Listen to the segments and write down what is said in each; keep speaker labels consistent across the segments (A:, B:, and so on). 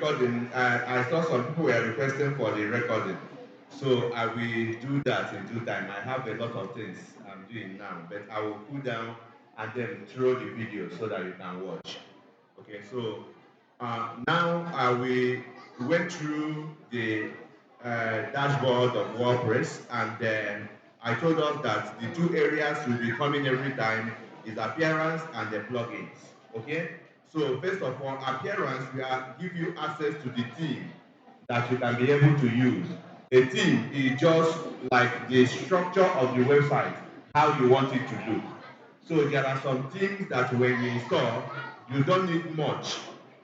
A: recording, I saw some people were requesting for the recording. So I will do that in due time. I have a lot of things I'm doing now, but I will cool down and then throw the video so that you can watch. Okay, so now we went through the dashboard of WordPress, and then I told us that the two areas you'll be coming every time is appearance and the plugins. Okay, so first of all, appearance will give you access to the theme that you can be able to use. A theme is just like the structure of the website, how you want it to look. So there are some things that when you install, you don't need much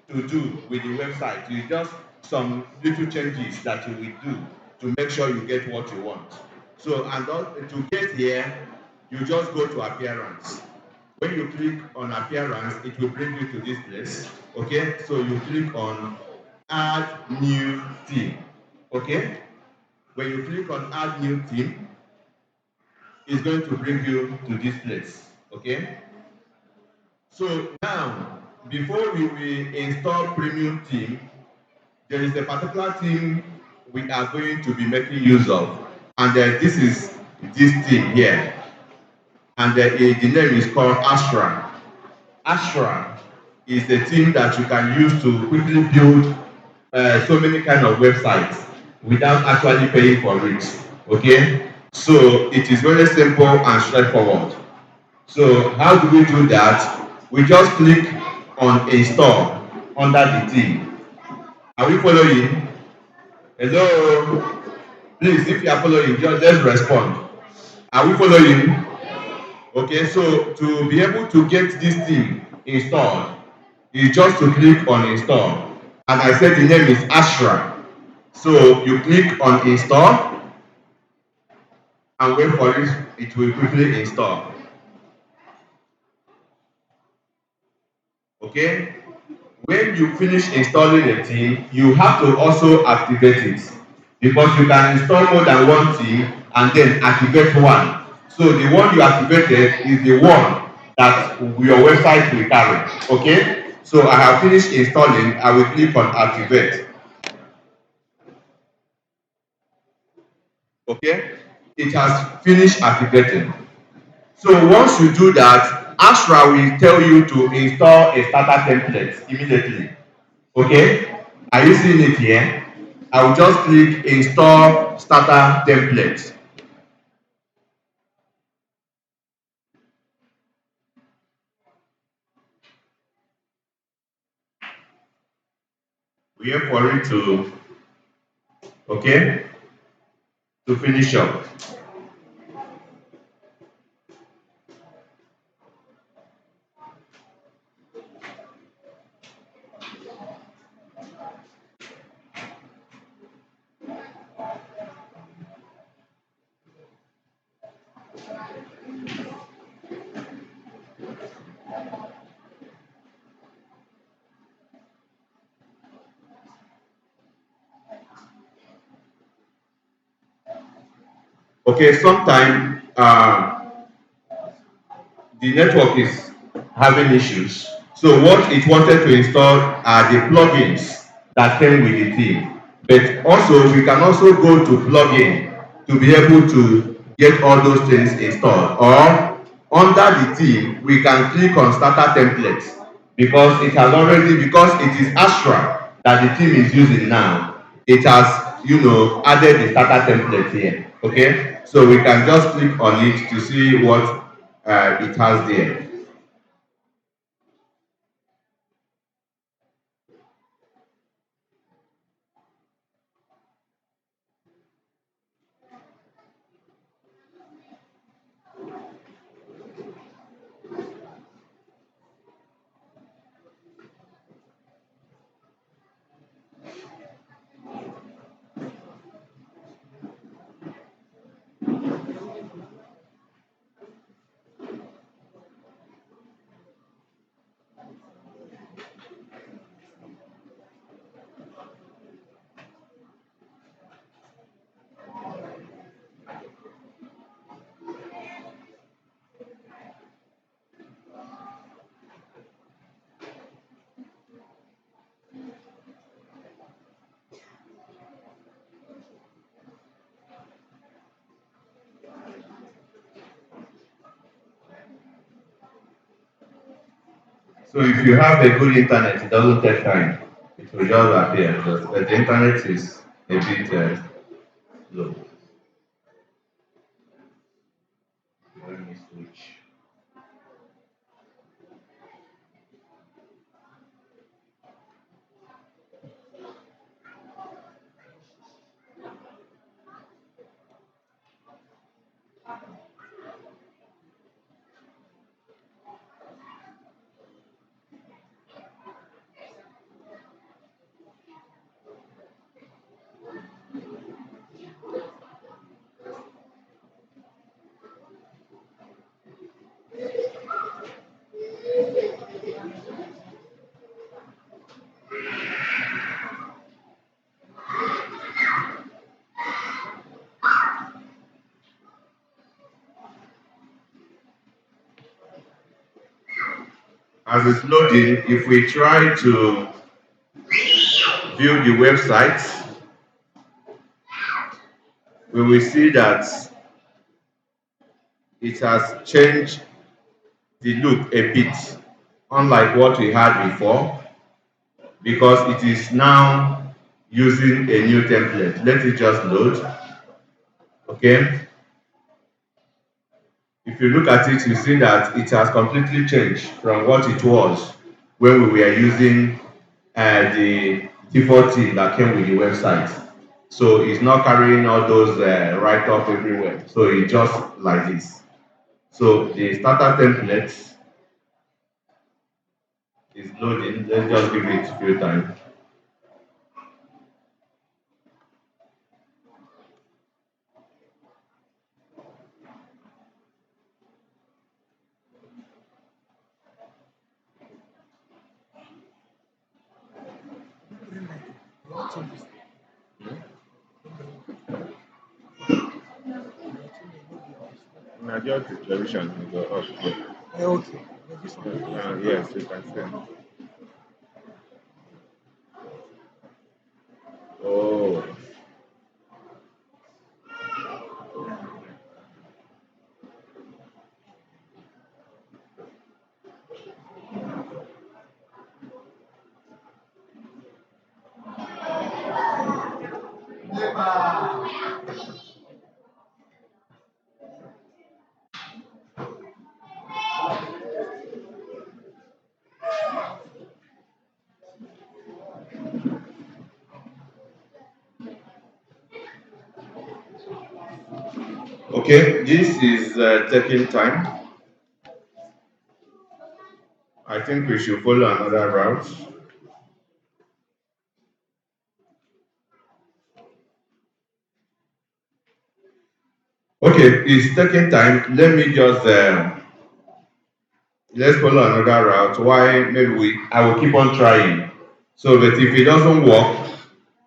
A: to do with the website. You just some little changes that you will do to make sure you get what you want. So to get here, you just go to appearance. When you click on appearance, it will bring you to this place. Okay, so you click on add new theme. Okay, when you click on add new theme, it's going to bring you to this place. Okay, so now before we will install premium theme, there is a particular theme we are going to be making use of, and this is this theme here, and the name is called Astra. Astra is a theme that you can use to quickly build so many kind of websites without actually paying for it. Okay, so it is very simple and straightforward. So how do we do that? We just click on install under the theme. Are we following? Hello? Please, if you are following, just let's respond. Are we following? Okay, so to be able to get this thing installed, is just to click on install. And I said the name is Astra. So you click on install and wait for it, it will quickly install. Okay? When you finish installing a theme, you have to also activate it, because you can install more than one theme and then activate one. So the one you activated is the one that your website will carry. Okay? So I have finished installing. I will click on activate. Okay? It has finished activating. So once you do that, Astra will tell you to install a starter template immediately. Okay? Are you seeing it here? I will just click install starter template. We wait for it to, okay, to finish up. Okay, sometimes the network is having issues. So what it wanted to install are the plugins that came with the theme. But also we can also go to plugin to be able to get all those things installed. Or under the theme, we can click on starter templates, because it has already, because it is Astra that the theme is using now. It has, added the starter template here. Okay, so we can just click on it to see what it has there. So if you have a good internet, it doesn't take time. It will just appear. But the internet is a bit slow. Let me switch. As it's loading, if we try to view the website, we will see that it has changed the look a bit, unlike what we had before, because it is now using a new template. Let it just load. Okay. If you look at it, you see that it has completely changed from what it was when we were using the default theme that came with the website. So it's not carrying all those write-up everywhere. So it's just like this. So the starter template is loading. Let's just give it a few times. Now just the television will go up. Okay. Yes, you can see. Oh, okay. This is taking time. I think we should follow another route. Okay, it's taking time. Let me just let's follow another route. Why? Maybe I will keep on trying. So, but if it doesn't work,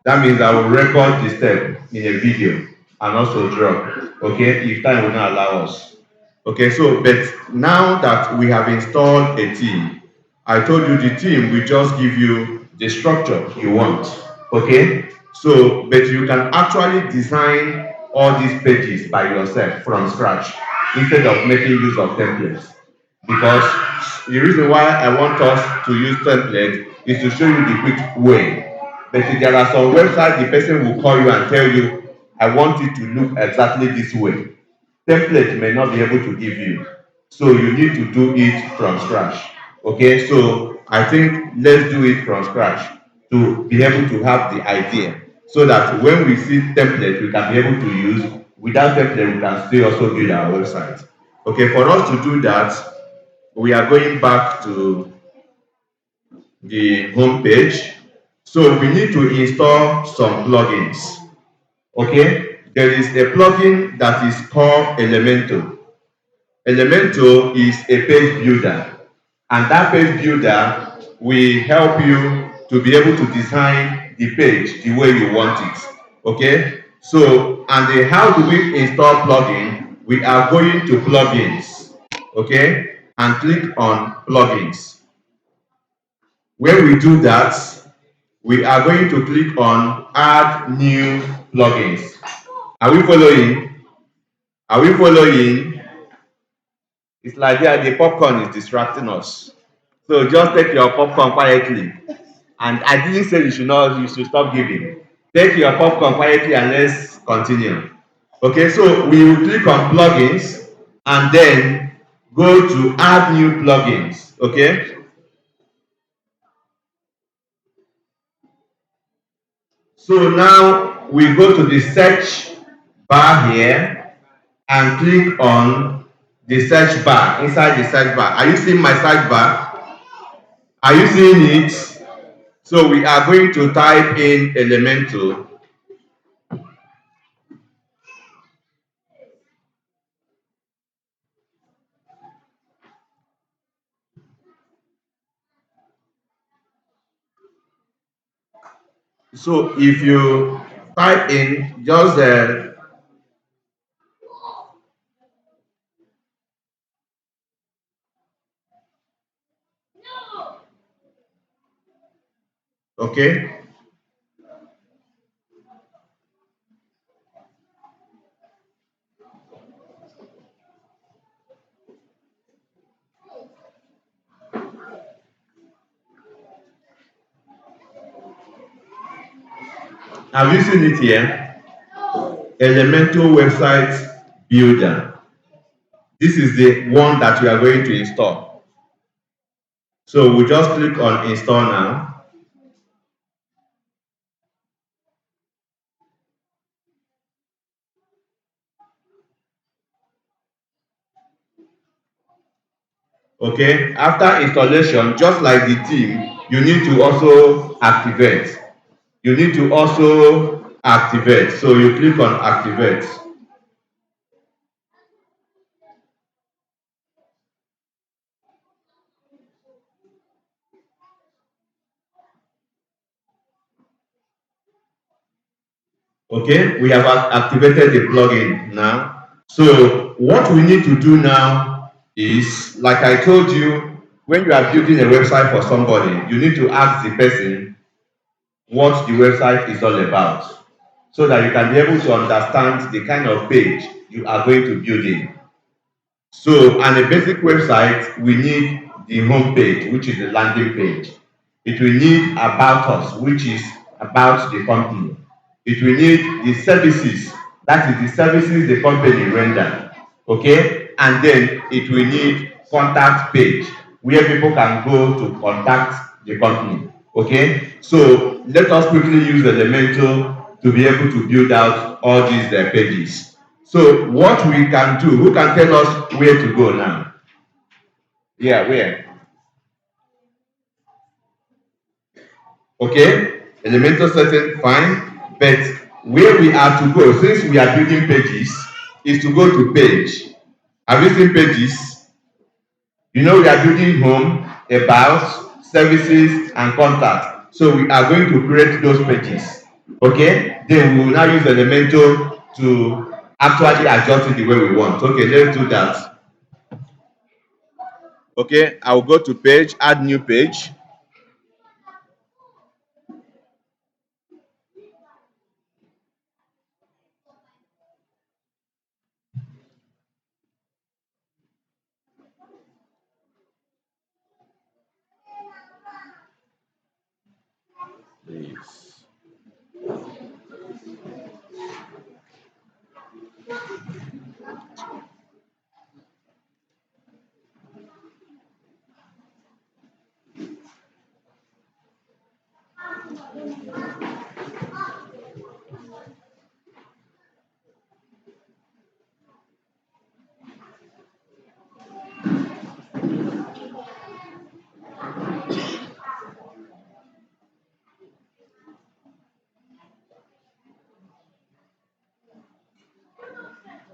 A: that means I will record the step in a video and also drop. Okay, if time will not allow us. Okay, so but now that we have installed a theme, I told you the theme will just give you the structure you want. Okay, so but you can actually design all these pages by yourself from scratch instead of making use of templates. Because the reason why I want us to use template is to show you the quick way. But if there are some websites, the person will call you and tell you, I want it to look exactly this way. Template may not be able to give you. So you need to do it from scratch. Okay, so I think let's do it from scratch to be able to have the idea. So that when we see template, we can be able to use. Without template, we can still also build our website. Okay, for us to do that, we are going back to the home page. So we need to install some plugins. Okay, there is a plugin that is called Elementor. Elementor is a page builder, and that page builder will help you to be able to design the page the way you want it. Okay, so how do we install plugin? We are going to plugins, okay, and click on plugins. When we do that, we are going to click on add new plugins. Are we following? Are we following? It's like the popcorn is distracting us. So just take your popcorn quietly. And I didn't say you should stop giving. Take your popcorn quietly and let's continue. Okay, so we will click on plugins and then go to add new plugins. Okay. So now we go to the search bar here and click on the search bar, inside the search bar. Are you seeing my search bar? Are you seeing it? So we are going to type in Elementor. So if you type in just okay. Have you seen it here? Elementor website builder. This is the one that we are going to install. So we just click on install now. Okay, after installation, just like the theme, you need to also activate. You need to also activate. So you click on activate. Okay, we have activated the plugin now. So what we need to do now is, like I told you, when you are building a website for somebody, you need to ask the person what the website is all about, so that you can be able to understand the kind of page you are going to build in. So, on a basic website, we need the home page, which is the landing page. It will need about us, which is about the company. It will need the services, that is the services the company render. Okay? And then it will need contact page, where people can go to contact the company. Okay? So let us quickly use Elementor to be able to build out all these pages. So what we can do, who can tell us where to go now? Yeah, where? Okay, Elementor setting, fine. But where we are to go, since we are building pages, is to go to page. Have you seen pages? You know we are building home, about, services, and contact. So we are going to create those pages. Okay, then we will now use Elementor to actually adjust it the way we want. Okay, let's do that. Okay, I will go to page, add new page. Please.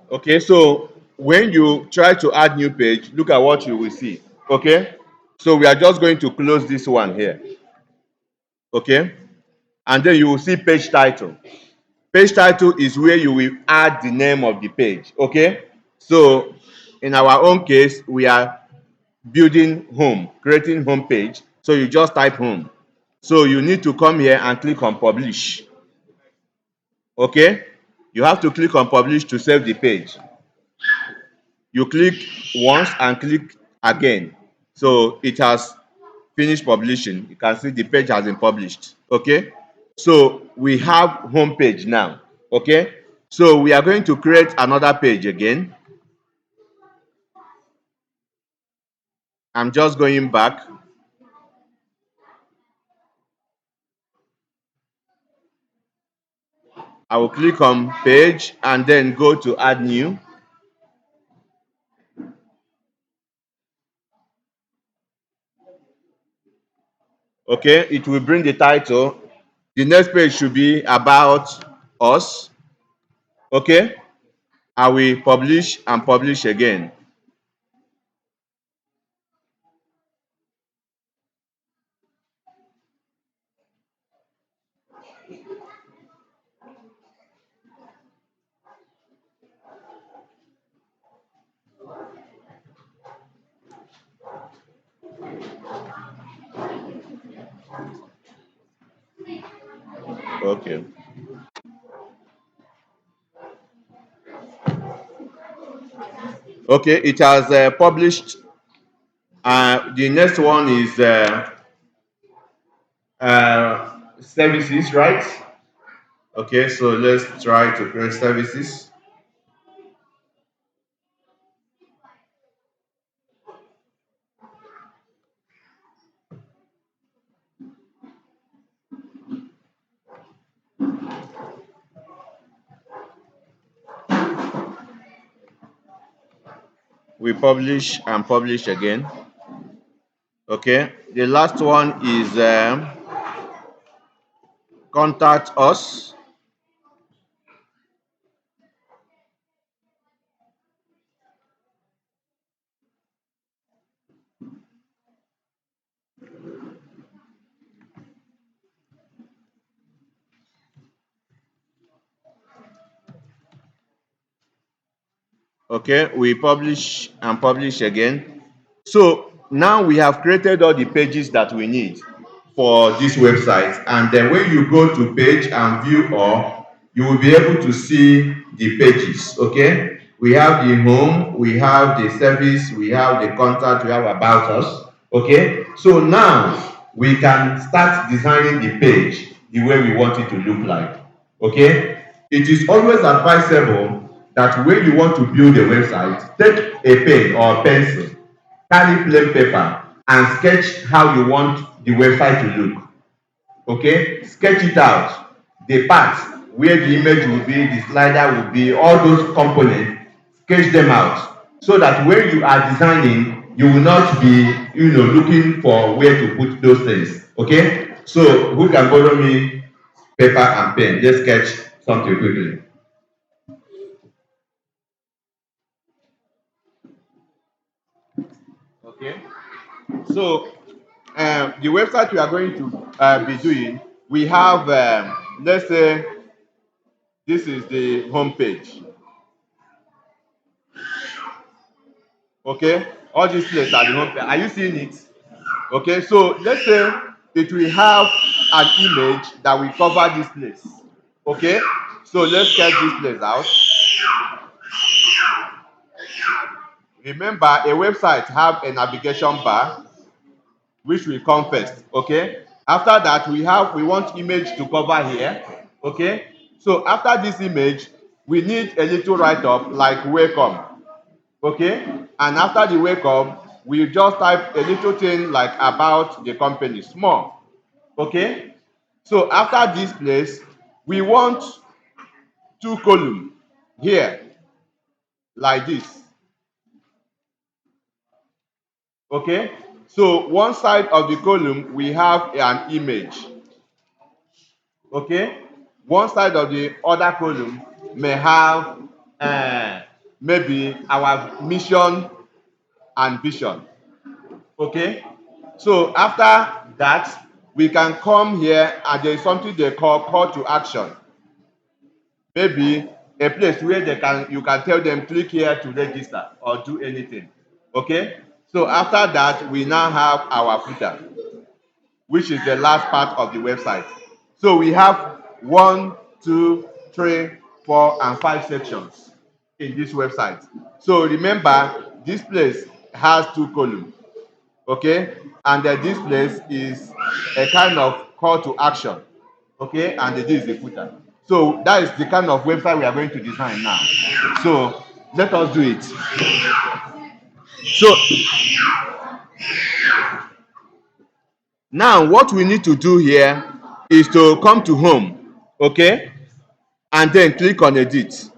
A: Okay, so when you try to add new page, look at what you will see. Okay, so we are just going to close this one here. Okay, and then you will see page title. Page title is where you will add the name of the page. Okay, so in our own case, we are building home, creating home page. So you just type home. So you need to come here and click on publish. Okay, you have to click on publish to save the page. You click once and click again. So it has finish publishing, you can see the page has been published. Okay, so we have home page now. Okay, so we are going to create another page again. I'm just going back. I will click on page and then go to add new. Okay, it will bring the title. The next page should be about us. Okay, I will publish and publish again. Okay. Okay, it has published. The next one is services, right? Okay, so let's try to create services. We publish and publish again. Okay, the last one is contact us. Okay, we publish and publish again. So now we have created all the pages that we need for this website, and then when you go to page and view all, you will be able to see the pages. Okay, we have the home, we have the service, we have the contact, we have about us. Okay, so now we can start designing the page the way we want it to look like. Okay, it is always advisable that when you want to build a website, take a pen or a pencil, carry plain paper, and sketch how you want the website to look. Okay, sketch it out. The parts where the image will be, the slider will be, all those components, sketch them out so that when you are designing, you will not be, looking for where to put those things. Okay, so who can borrow me paper and pen? Just sketch something quickly. Okay, so the website we are going to be doing, we have, let's say, this is the home page. Okay, all these places are the home page. Are you seeing it? Okay, so let's say it will have an image that will cover this place. Okay, so let's get this place out. Remember, a website have a navigation bar which will come first. Okay, after that we want image to cover here. Okay, so after this image we need a little write-up like welcome. Okay, and after the welcome we just type a little thing like about the company, small. Okay, so after this place we want two column here like this. Okay, so one side of the column we have an image. Okay, one side of the other column may have maybe our mission and vision. Okay, so after that we can come here and there is something they call to action. Maybe a place where you can tell them click here to register or do anything. Okay, so after that we now have our footer, which is the last part of the website. So we have 1, 2, 3, 4, and 5 sections in this website. So remember, this place has two columns. Okay, and this place is a kind of call to action. Okay, and this is the footer. So that is the kind of website we are going to design now. So let us do it. So now what we need to do here is to come to home, okay, and then click on edit.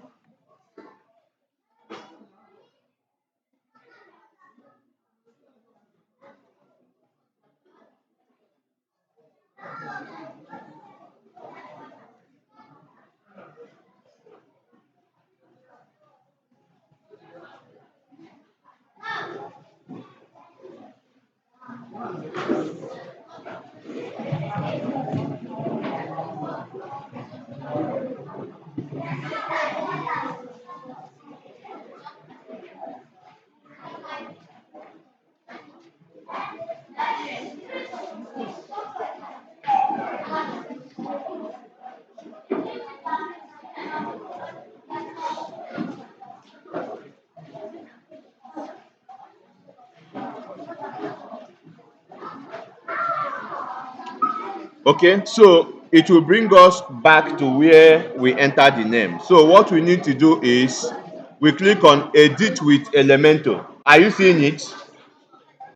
A: Okay, so it will bring us back to where we entered the name. So what we need to do is we click on edit with Elementor. Are you seeing it?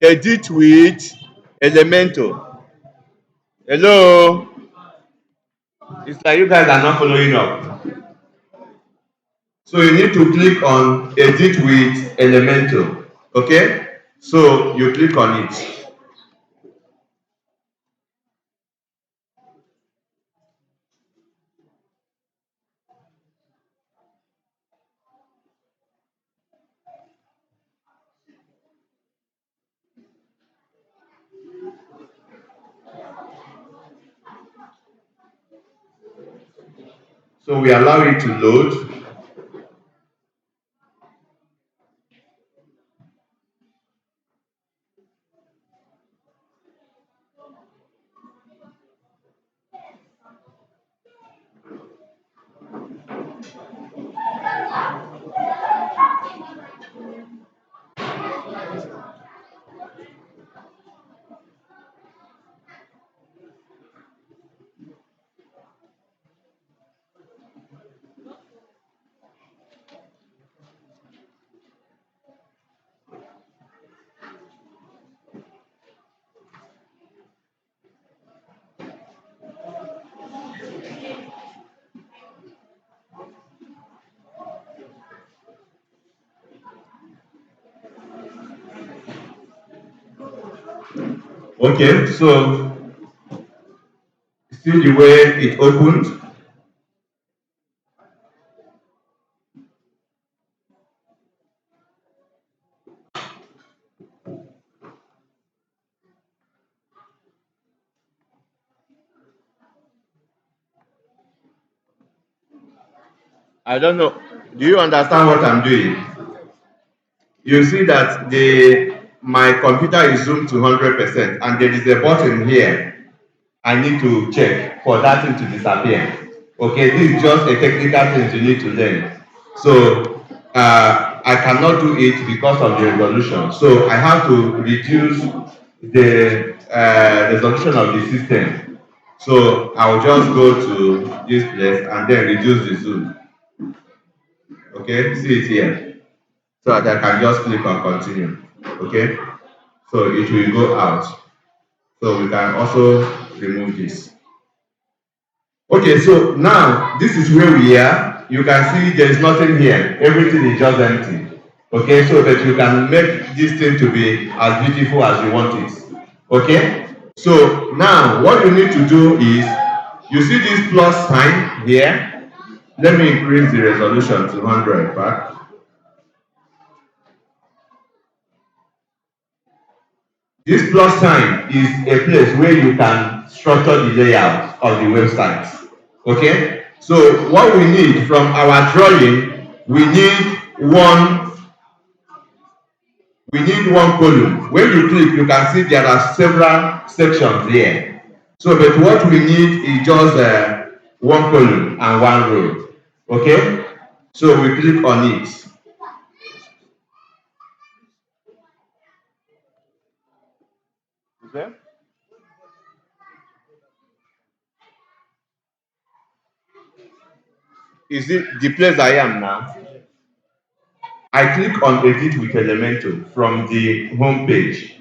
A: Edit with Elementor. Hello? It's like you guys are not following up. So you need to click on edit with Elementor. Okay? So you click on it. So we allow it to load. Okay, so see the way it opened. I don't know. Do you understand what I'm doing? You see that the my computer is zoomed to 100% and there is a button here I need to check for that thing to disappear. Okay, this is just a technical thing you need to learn. So I cannot do it because of the resolution. So I have to reduce the resolution of the system. So I'll just go to this place and then reduce the zoom. Okay, see it here. So that I can just click on continue. Okay, so it will go out. So we can also remove this. Okay, so now this is where we are. You can see there is nothing here. Everything is just empty. Okay, so that you can make this thing to be as beautiful as you want it. Okay, so now what you need to do is you see this plus sign here. Let me increase the resolution to 100 back. This plus sign is a place where you can structure the layout of the website. Okay? So what we need from our drawing, one we need one column. When you click, you can see there are several sections here. So but what we need is just one column and one row. Okay? So we click on it. Okay. Is it the place I am now? I click on edit with Elementor from the home page.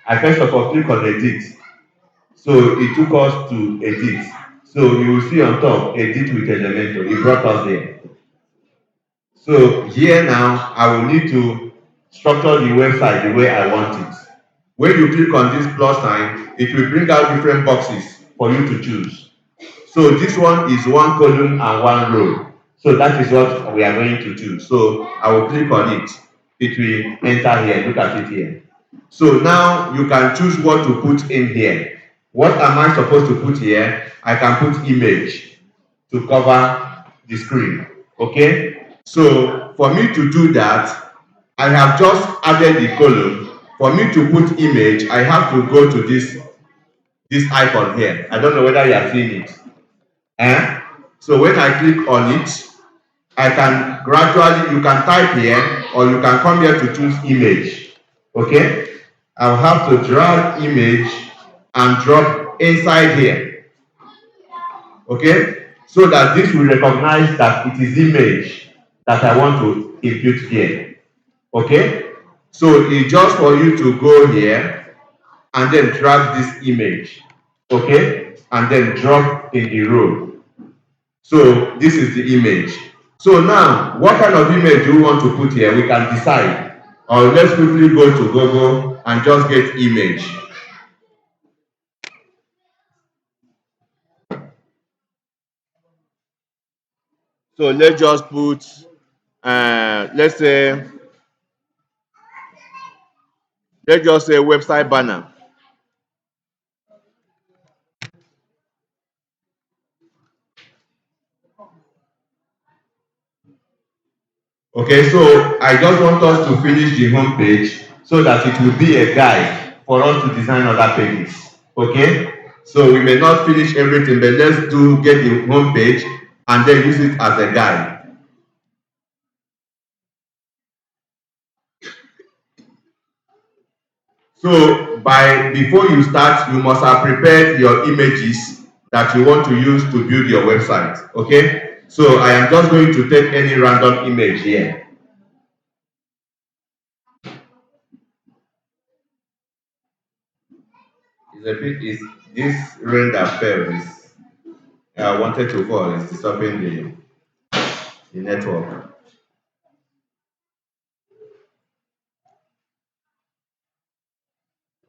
A: I first of all click on edit. So it took us to edit. So you will see on top edit with Elementor. It brought us there. So here now I will need to structure the website the way I want it. When you click on this plus sign, it will bring out different boxes for you to choose. So this one is one column and one row. So that is what we are going to do. So I will click on it. It will enter here. Look at it here. So now you can choose what to put in here. What am I supposed to put here? I can put image to cover the screen. Okay? So for me to do that, I have just added the column. For me to put image, I have to go to this icon here. I don't know whether you are seeing it. So when I click on it, I can gradually, you can type here or you can come here to choose image. Okay? I'll have to drag image and drop inside here. Okay? So that this will recognize that it is image that I want to input here. Okay? So it's just for you to go here and then drag this image. Okay? And then drop in the row. So this is the image. So now, what kind of image do we want to put here? We can decide. Or let's quickly go to Google and just get image. So let's just put, let's just say website banner. Okay, so I just want us to finish the home page so that it will be a guide for us to design other pages. Okay, so we may not finish everything, but let's get the home page and then use it as a guide. So before you start, you must have prepared your images that you want to use to build your website. Okay, so I am just going to take any random image here. Is this rain that fell is I wanted to fall is disturbing the network.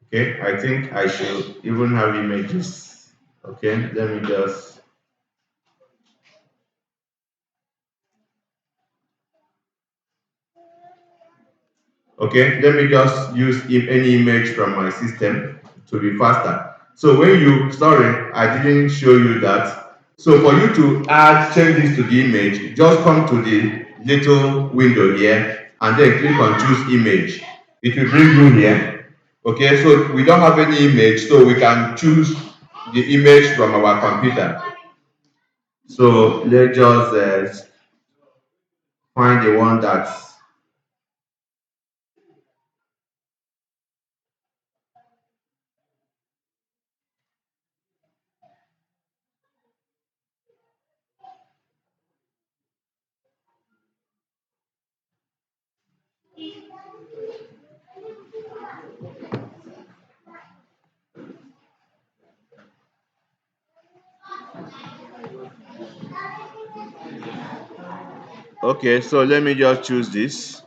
A: Okay, I think I should even have images. Okay, let me just. Okay, let me just use any image from my system to be faster. So sorry, I didn't show you that. So for you to add changes to the image, just come to the little window here and then click on choose image. It will bring you here. Okay, so we don't have any image, so we can choose the image from our computer. So let's just find the one that's okay. So let me just choose this.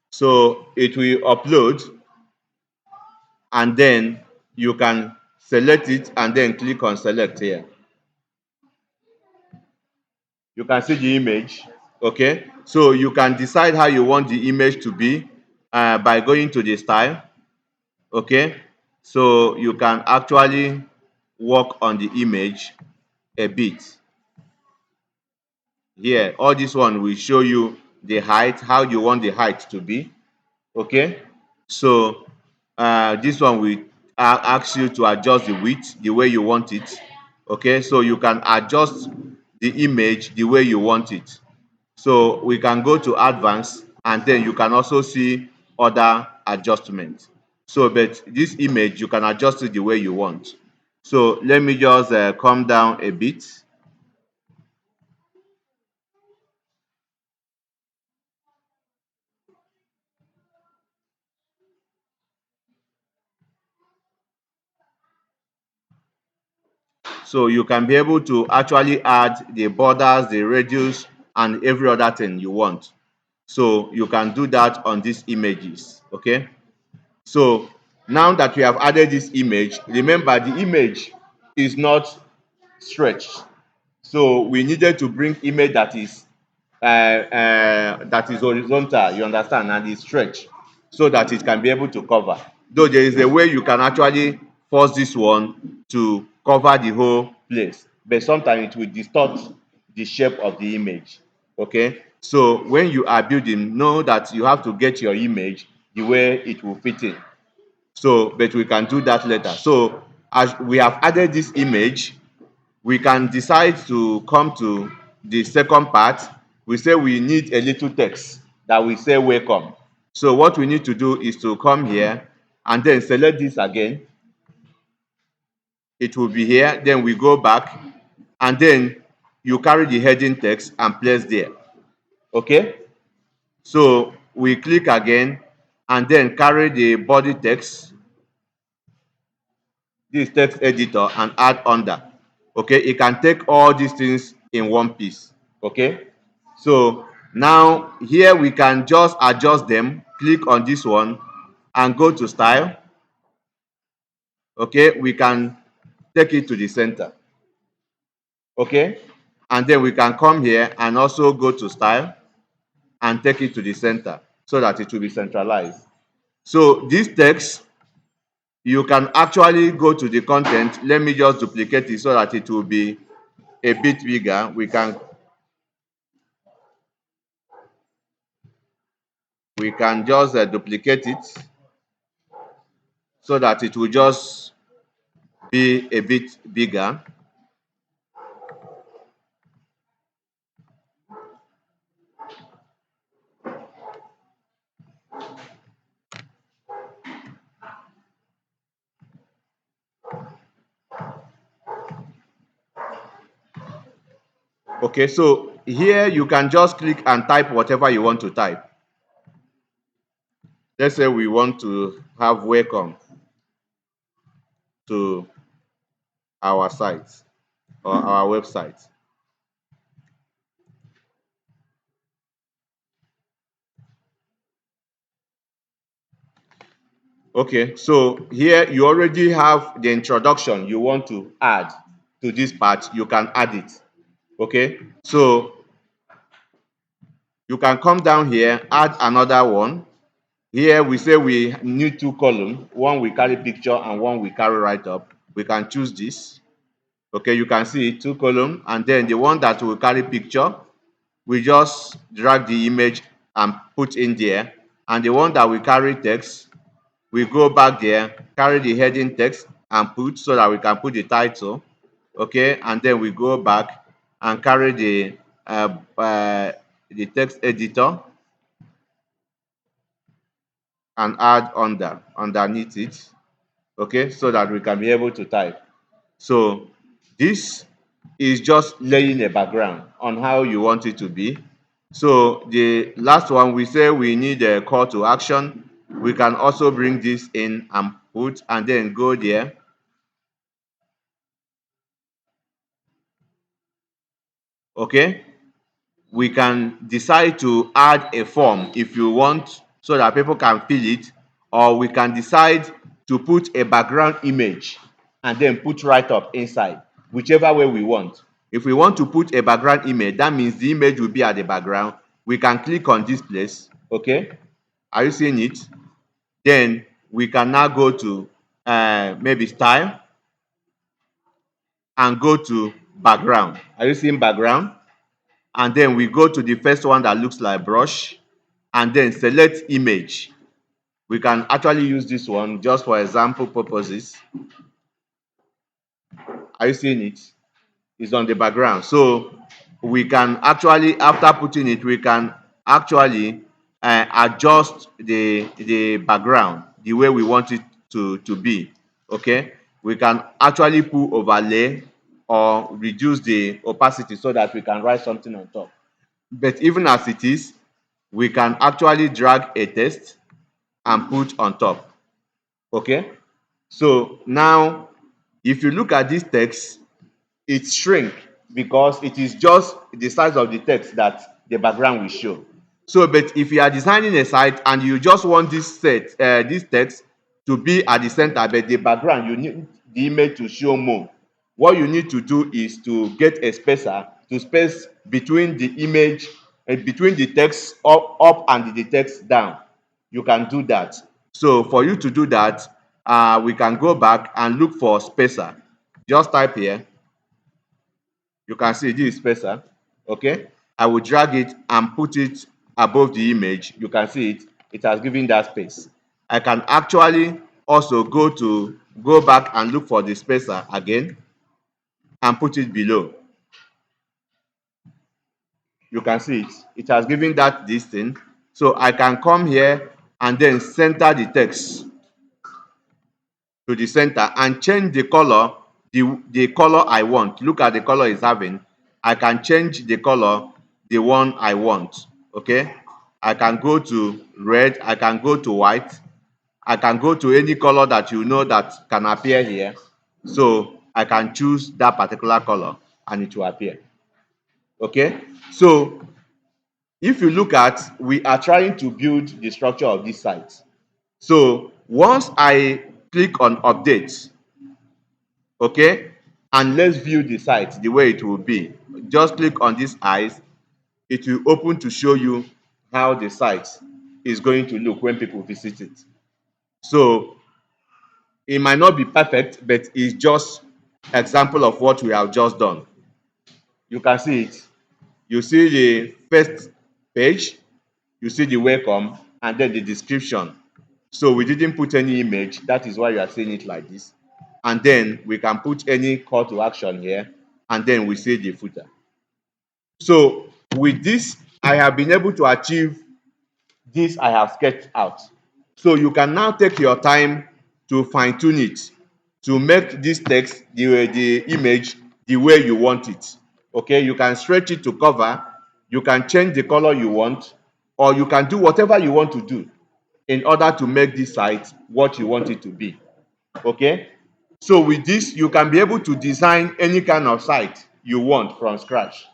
A: So it will upload and then you can select it and then click on select here. You can see the image. Okay. So you can decide how you want the image to be by going to the style. Okay. So you can actually work on the image a bit. Here, all this one will show you the height, how you want the height to be. Okay. So this one will ask you to adjust the width the way you want it. Okay, so you can adjust the image the way you want it. So we can go to advanced and then you can also see other adjustments. So, but this image, you can adjust it the way you want. So let me just come down a bit. So you can be able to actually add the borders, the radius, and every other thing you want. So you can do that on these images, okay? So now that we have added this image, remember the image is not stretched. So we needed to bring image that is horizontal, you understand, and is stretched so that it can be able to cover. Though there is a way you can actually force this one to cover the whole place, but sometimes it will distort the shape of the image. Okay, so when you are building, know that you have to get your image the way it will fit in. So, but we can do that later. So, as we have added this image, we can decide to come to the second part. We say we need a little text that we say welcome. So what we need to do is to come here and then select this again. It will be here. Then we go back and then you carry the heading text and place there. Okay? So we click again and then carry the body text, this text editor, and add under. Okay, it can take all these things in one piece. Okay, so now here we can just adjust them. Click on this one and go to style. Okay, we can take it to the center. Okay, and then we can come here and also go to style and take it to the center so that it will be centralized. So this text, you can actually go to the content. Let me just duplicate it so that it will be a bit bigger. We can just duplicate it so that it will just be a bit bigger. Okay, so here you can just click and type whatever you want to type. Let's say we want to have welcome to our site or our website. Okay, so here you already have the introduction you want to add to this part. You can add it. Okay, so you can come down here, add another one. Here we say we need two columns. One we carry picture and one we carry write up. We can choose this. Okay, you can see two columns, and then the one that will carry picture, we just drag the image and put in there. And the one that will carry text, we go back there, carry the heading text and put so that we can put the title. Okay, and then we go back and carry the text editor and add underneath it. Okay, so that we can be able to type. So this is just laying a background on how you want it to be. So the last one, we say we need a call to action. We can also bring this in and put and then go there. Okay, we can decide to add a form if you want so that people can fill it, or we can decide to put a background image and then put write up inside, whichever way we want. If we want to put a background image, that means the image will be at the background. We can click on this place. Okay, are you seeing it? Then we can now go to maybe style and go to background. Are you seeing background? And then we go to the first one that looks like brush and then select image. We can actually use this one just for example purposes. Are you seeing it? It's on the background. So we can actually, after putting it, we can actually adjust the background. the way we want it to be. Okay, we can actually put overlay or reduce the opacity so that we can write something on top. But even as it is, we can actually drag a text and put on top. Okay, so now if you look at this text, it shrink because it is just the size of the text that the background will show. So, but if you are designing a site and you just want this text to be at the center, but the background, you need the image to show more. What you need to do is to get a spacer to space between the image and between the text up and the text down. You can do that. So for you to do that, we can go back and look for spacer. Just type here. You can see this is spacer. Okay, I will drag it and put it above the image. You can see it has given that space. I can actually also go back and look for the spacer again and put it below. You can see it has given that distance. So I can come here and then center the text to the center and change the color, the color I want. Look at the color it's having. I can change the color, the one I want. Okay, I can go to red, I can go to white, I can go to any color that you know that can appear here. So I can choose that particular color and it will appear. Okay, so if you look at, we are trying to build the structure of this site. So once I click on update, okay, and let's view the site the way it will be. Just click on these eyes. It will open to show you how the site is going to look when people visit it. So it might not be perfect, but it's just example of what we have just done. You can see it. You see the first page, you see the welcome, and then the description. So we didn't put any image. That is why you are seeing it like this. And then we can put any call to action here, and then we see the footer. So with this, I have been able to achieve this I have sketched out. So you can now take your time to fine tune it to make this text, the image, the way you want it. Okay, you can stretch it to cover, you can change the color you want, or you can do whatever you want to do in order to make this site what you want it to be. Okay, so with this, you can be able to design any kind of site you want from scratch.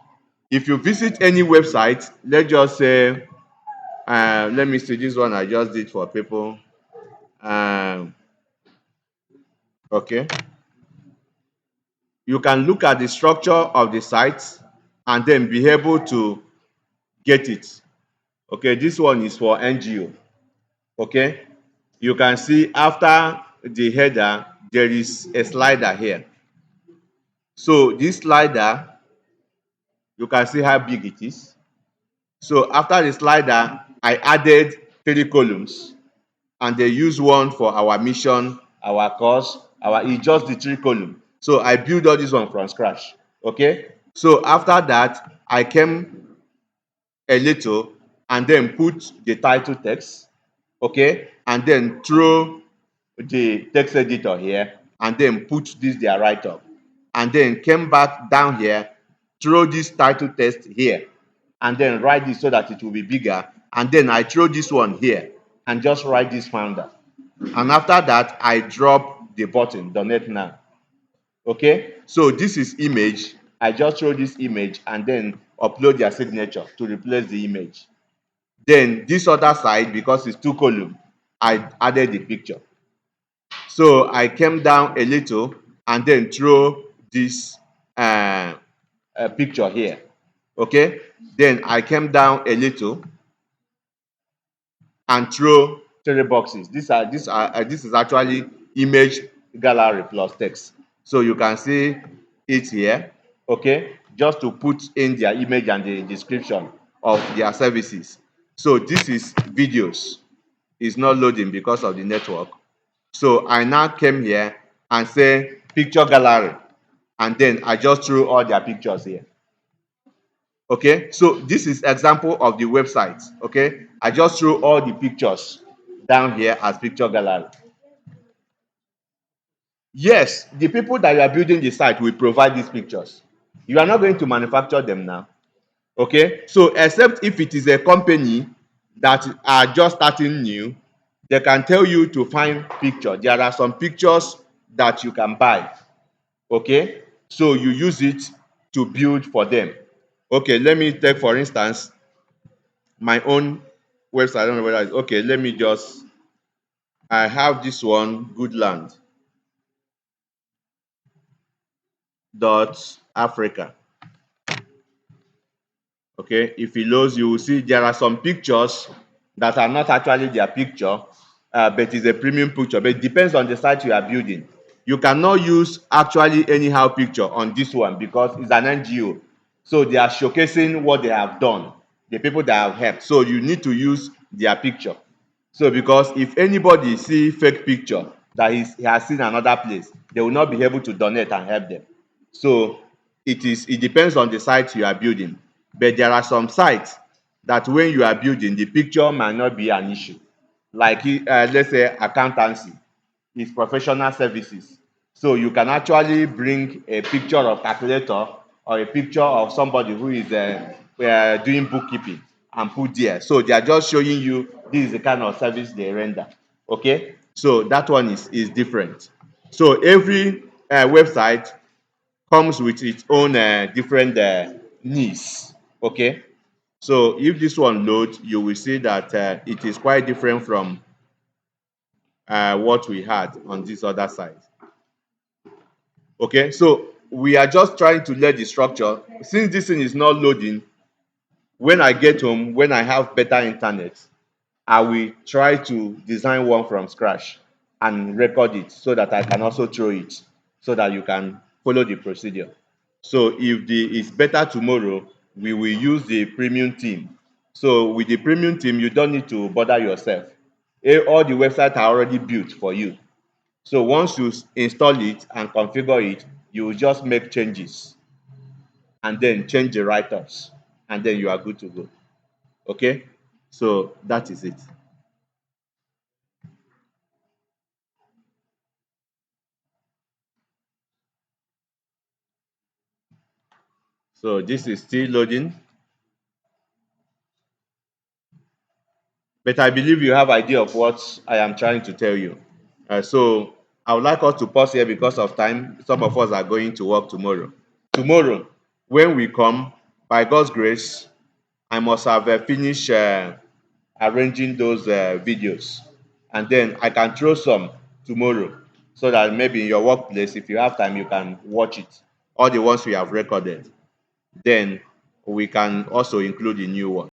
A: If you visit any website, let's just say, let me see, this one I just did for people. Okay, you can look at the structure of the site and then be able to get it. Okay, this one is for NGO. Okay, you can see after the header, there is a slider here. So this slider, you can see how big it is. So after the slider, I added 3 columns, and they use one for our mission, our course, it's just the 3 column. So I built all this one from scratch. Okay, so after that, I came a little and then put the title text. Okay, and then throw the text editor here and then put this there right up, and then came back down here, throw this title text here, and then write this so that it will be bigger, and then I throw this one here and just write this founder, and after that I drop the button donate now. Okay, so this is image. I just throw this image and then upload their signature to replace the image. Then this other side, because it's 2 column, I added the picture. So I came down a little and then throw this picture here. Okay, then I came down a little and throw 3 boxes. This is actually image gallery plus text. So you can see it here. Okay, just to put in their image and the description of their services. So this is videos. It's not loading because of the network. So I now came here and say picture gallery, and then I just threw all their pictures here. Okay, so this is example of the website. Okay, I just threw all the pictures down here as picture gallery. Yes, the people that you are building the site will provide these pictures. You are not going to manufacture them now. Okay, so except if it is a company that are just starting new, they can tell you to find picture. There are some pictures that you can buy. Okay, so you use it to build for them. Okay, let me take for instance my own website. I don't know whether it's okay. Let me just, I have this one, Goodland dot Africa. Okay, if it loads, you will see there are some pictures that are not actually their picture, but it's a premium picture. But it depends on the site you are building. You cannot use actually anyhow picture on this one because it's an NGO. So they are showcasing what they have done, the people that have helped. So you need to use their picture. So because if anybody see fake picture that he has seen another place, they will not be able to donate and help them. So it depends on the site you are building. But there are some sites that when you are building, the picture might not be an issue. Like let's say accountancy is professional services. So you can actually bring a picture of calculator or a picture of somebody who is doing bookkeeping and put there. So they are just showing you this is the kind of service they render. Okay, so that one is different. So every website comes with its own different needs. Okay, so if this one loads, you will see that it is quite different from what we had on this other side. Okay, so we are just trying to let the structure. Since this thing is not loading, when I get home, when I have better internet, I will try to design one from scratch and record it so that I can also throw it so that you can follow the procedure. So if it's better tomorrow, we will use the premium team. So with the premium team, you don't need to bother yourself. All the websites are already built for you. So once you install it and configure it, you will just make changes and then change the write-ups and then you are good to go. Okay? So that is it. So this is still loading, but I believe you have idea of what I am trying to tell you. So I would like us to pause here because of time. Some of us are going to work tomorrow. Tomorrow, when we come, by God's grace, I must have finished arranging those videos, and then I can throw some tomorrow, so that maybe in your workplace, if you have time, you can watch it. All the ones we have recorded, then we can also include the new one.